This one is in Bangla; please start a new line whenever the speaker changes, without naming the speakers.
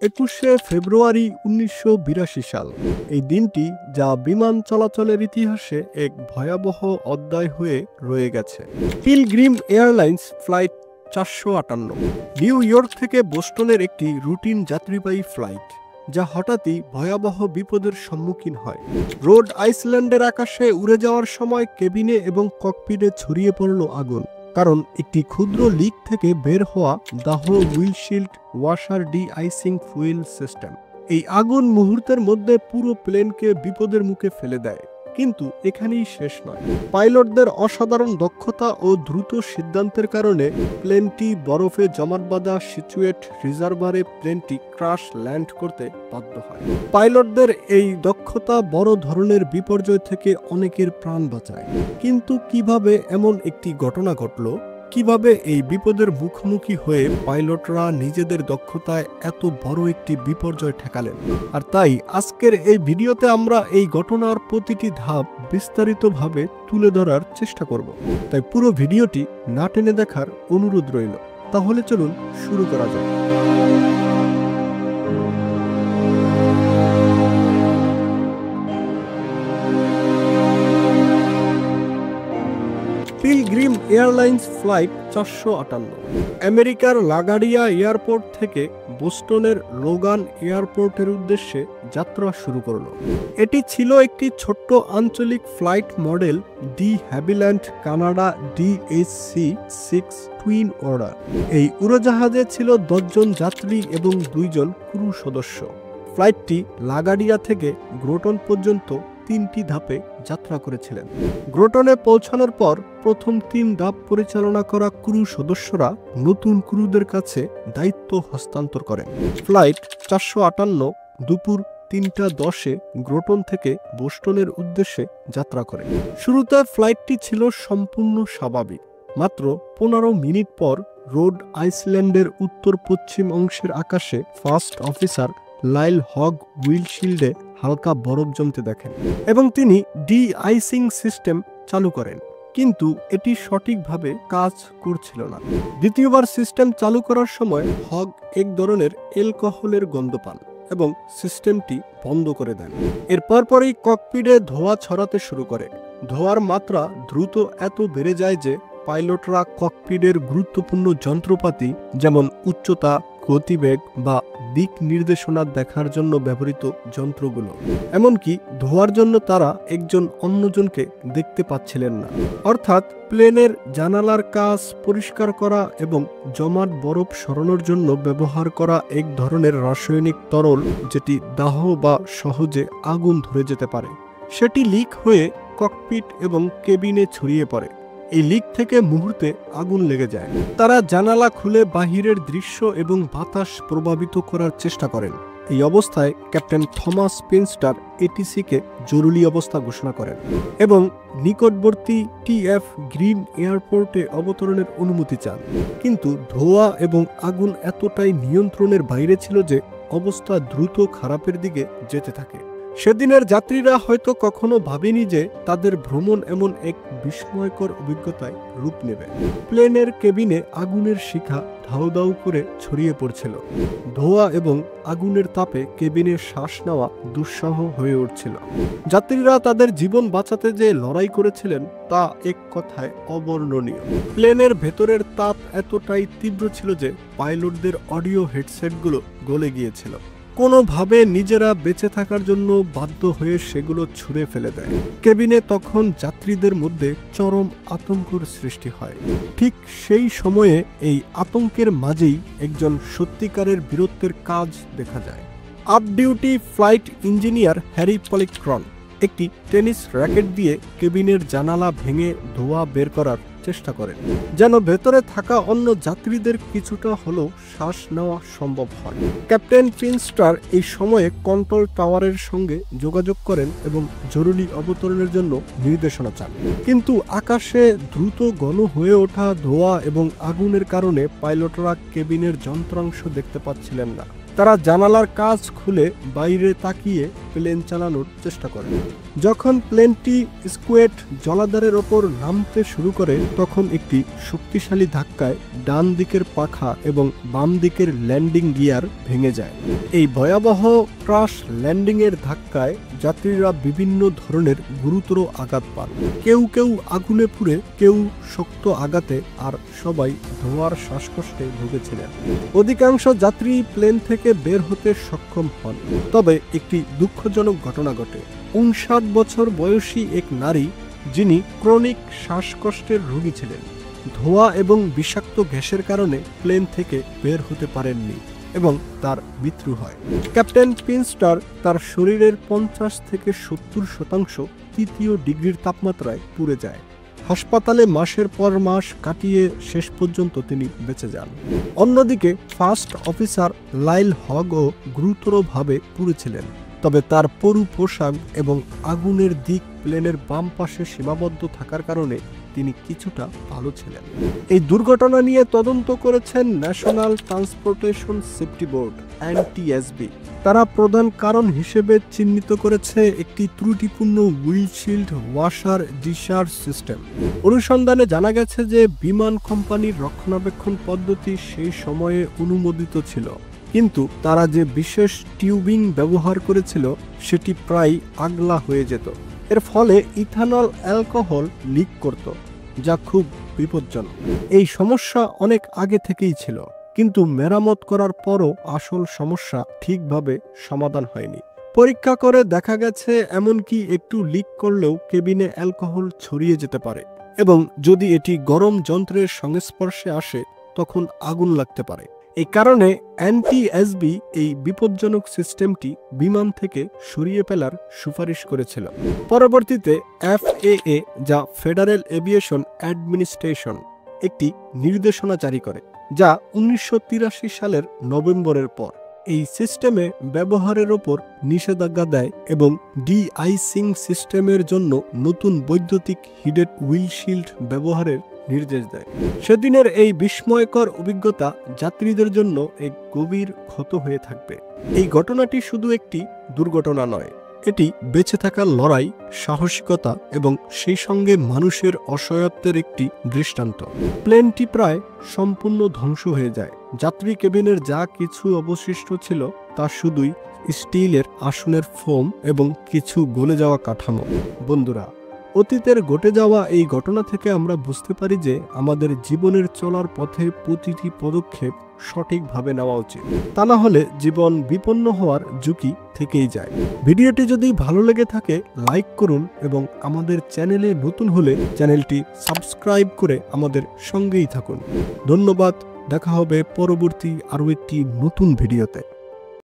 21শে ফেব্রুয়ারি 1982 সাল। এই দিনটি যা বিমান চলাচলের ইতিহাসে এক ভয়াবহ অধ্যায় হয়ে রয়ে গেছে। Pilgrim airlines flight 458 new York থেকে বোস্টনের একটি রুটিন যাত্রীবাহী ফ্লাইট, যা হঠাৎই ভয়াবহ বিপদের সম্মুখীন হয়। রোড আইসল্যান্ডের আকাশে উড়ে যাওয়ার সময় কেবিনে এবং ককপিটে ছড়িয়ে পড়ল আগুন, কারণ একটি ক্ষুদ্র লিক থেকে বের হওয়া দাহ windshield washer D icing fuel system. এই আগুন মুহূর্তের মধ্যে পুরো প্লেনকে বিপদের মুখে ফেলে দেয়। কিন্তু এখানেই শেষ নয়। পাইলটদের অসাধারণ দক্ষতা ও দ্রুত সিদ্ধান্তের কারণে প্লেনটি বরফে জমাট বাঁধা সিচুয়েট রিজার্ভারে প্লেনটি ক্রাশ ল্যান্ড করতে বাধ্য হয়। পাইলটদের এই দক্ষতা বড় ধরনের বিপর্যয় থেকে অনেকের প্রাণ বাঁচায়। কিন্তু কিভাবে এমন একটি ঘটনা ঘটল? কিভাবে এই বিপদের মুখোমুখি হয়ে পাইলটরা নিজেদের দক্ষতায় এত বড় একটি বিপর্যয় ঠেকালেন? আর তাই আজকের এই ভিডিওতে আমরা এই ঘটনার প্রতিটি ধাপ বিস্তারিতভাবে তুলে ধরার চেষ্টা করব। তাই পুরো ভিডিওটি না টেনে দেখার অনুরোধ রইল। তাহলে চলুন শুরু করা যাক। পিলগ্রিম এয়ারলাইন্স ফ্লাইট 458 আমেরিকার লাগাডিয়া এয়ারপোর্ট থেকে বোস্টনের লোগান এয়ারপোর্টের উদ্দেশ্যে যাত্রা শুরু করল। এটি ছিল একটি ছোট্ট আঞ্চলিক flight model D Havilland Canada DHC-6 twin order. এই উড়োজাহাজে ছিল 10 জন যাত্রী এবং 2 জন ক্রু সদস্য। ফ্লাইটটি লাগাডিয়া থেকে গ্রোটন পর্যন্ত 3টি ধাপে যাত্রা করেছিলেন। গ্রোটনে পৌঁছানোর পর প্রথম 3 ধাপ পরিচালনা করা ক্রু সদস্যরা নতুন ক্রুদের কাছে দায়িত্ব হস্তান্তর করেন। ফ্লাইট 458 দুপুর 3:10-এ গ্রোটন থেকে বোস্টনের উদ্দেশ্যে যাত্রা করে। শুরুতে ফ্লাইটটি ছিল সম্পূর্ণ স্বাভাবিক। মাত্র 15 মিনিট পর রোড আইসল্যান্ডের উত্তর পশ্চিম অংশের আকাশে ফার্স্ট অফিসার লাইল হগ উইন্ডশিল্ডে হালকা বরফ জমতে দেখেন এবং তিনি ডি আইসিং সিস্টেম চালু করেন। কিন্তু এটি সঠিকভাবে কাজ করছিল না। দ্বিতীয়বার সিস্টেম চালু করার সময় হগ এক ধরনের অ্যালকোহলের গন্ধ পান এবং সিস্টেমটি বন্ধ করে দেন। এর পরপরই ককপিটে ধোঁয়া ছড়াতে শুরু করে। ধোঁয়ার মাত্রা দ্রুত এত বেড়ে যায় যে পাইলটরা ককপিটের গুরুত্বপূর্ণ যন্ত্রপাতি যেমন উচ্চতা, গতিবেগ বা দিক নির্দেশনা দেখার জন্য ব্যবহৃত যন্ত্রগুলো, এমনকি ধোয়ার জন্য তারা একজন অন্যজনকে দেখতে পাচ্ছিলেন না। অর্থাৎ প্লেনের জানালার কাচ পরিষ্কার করা এবং জমাট বরফ সরানোর জন্য ব্যবহার করা এক ধরনের রাসায়নিক তরল, যেটি দাহ বা সহজে আগুন ধরে যেতে পারে, সেটি লিক হয়ে ককপিট এবং কেবিনে ছড়িয়ে পড়ে। এই লিক থেকে মুহূর্তে আগুন লেগে যায়। তারা জানালা খুলে বাহিরের দৃশ্য এবং বাতাস প্রভাবিত করার চেষ্টা করেন। এই অবস্থায় ক্যাপ্টেন থমাস পিনস্টার ATC-কে জরুরি অবস্থা ঘোষণা করেন এবং নিকটবর্তী TF গ্রিন এয়ারপোর্টে অবতরণের অনুমতি চান। কিন্তু ধোঁয়া এবং আগুন এতটাই নিয়ন্ত্রণের বাইরে ছিল যে অবস্থা দ্রুত খারাপের দিকে যেতে থাকে। সেদিনের যাত্রীরা হয়তো কখনো ভাবেনি যে তাদের ভ্রমণ এমন এক বিস্ময়কর অভিজ্ঞতায় রূপ নেবে। প্লেনের কেবিনে আগুনের শিখা ধাউ ধাউ করে ছড়িয়ে পড়ছিল। ধোঁয়া এবং আগুনের তাপে কেবিনে শ্বাস নেওয়া দুঃসহ হয়ে উঠছিল। যাত্রীরা তাদের জীবন বাঁচাতে যে লড়াই করেছিলেন তা এক কথায় অবর্ণনীয়। প্লেনের ভেতরের তাপ এতটাই তীব্র ছিল যে পাইলটদের অডিও হেডসেটগুলো গলে গিয়েছিল। কোনোভাবে নিজেরা বেঁচে থাকার জন্য বাধ্য হয়ে সেগুলো ছুঁড়ে ফেলে দেয়। কেবিনে তখন যাত্রীদের মধ্যে চরম আতঙ্কের সৃষ্টি হয়। ঠিক সেই সময়ে এই আতঙ্কের মাঝেই একজন সত্যিকারের বীরত্বের কাজ দেখা যায়। Up duty flight engineer Harry পলিক্রন একটি টেনিস র্যাকেট দিয়ে কেবিনের জানালা ভেঙে ধোঁয়া বের করার চেষ্টা করেন, যেন ভেতরে থাকা অন্য যাত্রীদের কিছুটা হলেও শ্বাস নেওয়া সম্ভব হয়। ক্যাপ্টেন পিনস্টার এই সময়ে কন্ট্রোল টাওয়ারের সঙ্গে যোগাযোগ করেন এবং জরুরি অবতরণের জন্য নির্দেশনা চান। কিন্তু আকাশে দ্রুত ঘন হয়ে ওঠা ধোঁয়া এবং আগুনের কারণে পাইলটরা কেবিনের যন্ত্রাংশ দেখতে পাচ্ছিলেন না। তারা জানালার কাচ খুলে বাইরে তাকিয়ে প্লেন চালানোর চেষ্টা করেন। যখন প্লেনটি স্কুয়েট জলাধারের ওপর নামতে শুরু করে তখন একটি শক্তিশালী ধাক্কায় ডান দিকের পাখা এবং বাম দিকের ল্যান্ডিং গিয়ার ভেঙে যায়। এই ভয়াবহ ক্রাশ ল্যান্ডিংয়ের ধাক্কায় যাত্রীরা বিভিন্ন ধরনের গুরুতর আঘাত পান। কেউ কেউ আগুনে পুড়ে, কেউ শক্ত আঘাতে, আর সবাই ধোঁয়ার শ্বাসকষ্টে ভুগেছিলেন। অধিকাংশ যাত্রী প্লেন থেকে বের হতে সক্ষম হন। তবে একটি দুঃখজনক ঘটনা ঘটে। 59 বছর বয়সী এক নারী, যিনি ক্রনিক শ্বাসকষ্টের রোগী ছিলেন, ধোঁয়া এবং বিষাক্ত গ্যাসের কারণে প্লেন থেকে বের হতে পারেননি এবং তার মৃত্যু হয়। ক্যাপ্টেন পিনস্টার তার শরীরের 50 থেকে 70% তৃতীয় ডিগ্রির তাপমাত্রায় পুড়ে যায়। হাসপাতালে মাসের পর মাস কাটিয়ে শেষ পর্যন্ত তিনি বেঁচে যান। অন্যদিকে ফার্স্ট অফিসার লাইল হগও গুরুতরভাবে পুড়েছিলেন, তবে তার পুরু পোশাক এবং আগুনের দিক প্লেনের বাম পাশে সীমাবদ্ধ থাকার কারণে তিনি কিছুটা ভালো ছিলেন। এই দুর্ঘটনা নিয়ে তদন্ত করেছেন national transportation safety board NTSB। তারা প্রধান কারণ হিসেবে চিহ্নিত করেছে একটি ত্রুটিপূর্ণ উইন্ডশিল্ড ওয়াশার ডিসচার্জ সিস্টেম। অনুসন্ধানে জানা গেছে যে বিমান কোম্পানির রক্ষণাবেক্ষণ পদ্ধতি সেই সময়ে অনুমোদিত ছিল, কিন্তু তারা যে বিশেষ টিউবিং ব্যবহার করেছিল সেটি প্রায় আগলা হয়ে যেত। এর ফলে ইথানল অ্যালকোহল লিক করত, যা খুব বিপজ্জনক। এই সমস্যা অনেক আগে থেকেই ছিল, কিন্তু মেরামত করার পরও আসল সমস্যা ঠিকভাবে সমাধান হয়নি। পরীক্ষা করে দেখা গেছে এমনকি একটু লিক করলেও কেবিনে অ্যালকোহল ছড়িয়ে যেতে পারে এবং যদি এটি গরম যন্ত্রের সংস্পর্শে আসে তখন আগুন লাগতে পারে। এই কারণে NTSB এই বিপজ্জনক সিস্টেমটি বিমান থেকে সরিয়ে ফেলার সুপারিশ করেছিল। পরবর্তীতে FAA, যা ফেডারেল এভিয়েশন অ্যাডমিনিস্ট্রেশন, একটি নির্দেশনা জারি করে, যা 1983 সালের নভেম্বরের পর এই সিস্টেমে ব্যবহারের ওপর নিষেধাজ্ঞা দেয় এবং ডি-আইসিং সিস্টেমের জন্য নতুন বৈদ্যুতিক হিটেড উইন্ডশিল্ড ব্যবহারের নির্দেশ দেয়। সেদিনের এই বিস্ময়কর অভিজ্ঞতা যাত্রীদের জন্য এক গভীর ক্ষত হয়ে থাকবে। এই ঘটনাটি শুধু একটি দুর্ঘটনা নয়, এটি বেঁচে থাকার লড়াই, সাহসিকতা এবং সেই সঙ্গে মানুষের অসহায়ত্বের একটি দৃষ্টান্ত। প্লেনটি প্রায় সম্পূর্ণ ধ্বংস হয়ে যায়। যাত্রী কেবিনের যা কিছু অবশিষ্ট ছিল তা শুধুই স্টিলের আসনের ফোম এবং কিছু গলে যাওয়া কাঠামো। বন্ধুরা, অতীতের ঘটে যাওয়া এই ঘটনা থেকে আমরা বুঝতে পারি যে আমাদের জীবনের চলার পথে প্রতিটি পদক্ষেপ সঠিকভাবে নেওয়া উচিত, তা না হলে জীবন বিপন্ন হওয়ার ঝুঁকি থেকেই যায়। ভিডিওটি যদি ভালো লেগে থাকে লাইক করুন এবং আমাদের চ্যানেলে নতুন হলে চ্যানেলটি সাবস্ক্রাইব করে আমাদের সঙ্গেই থাকুন। ধন্যবাদ। দেখা হবে পরবর্তী আরও একটি নতুন ভিডিওতে।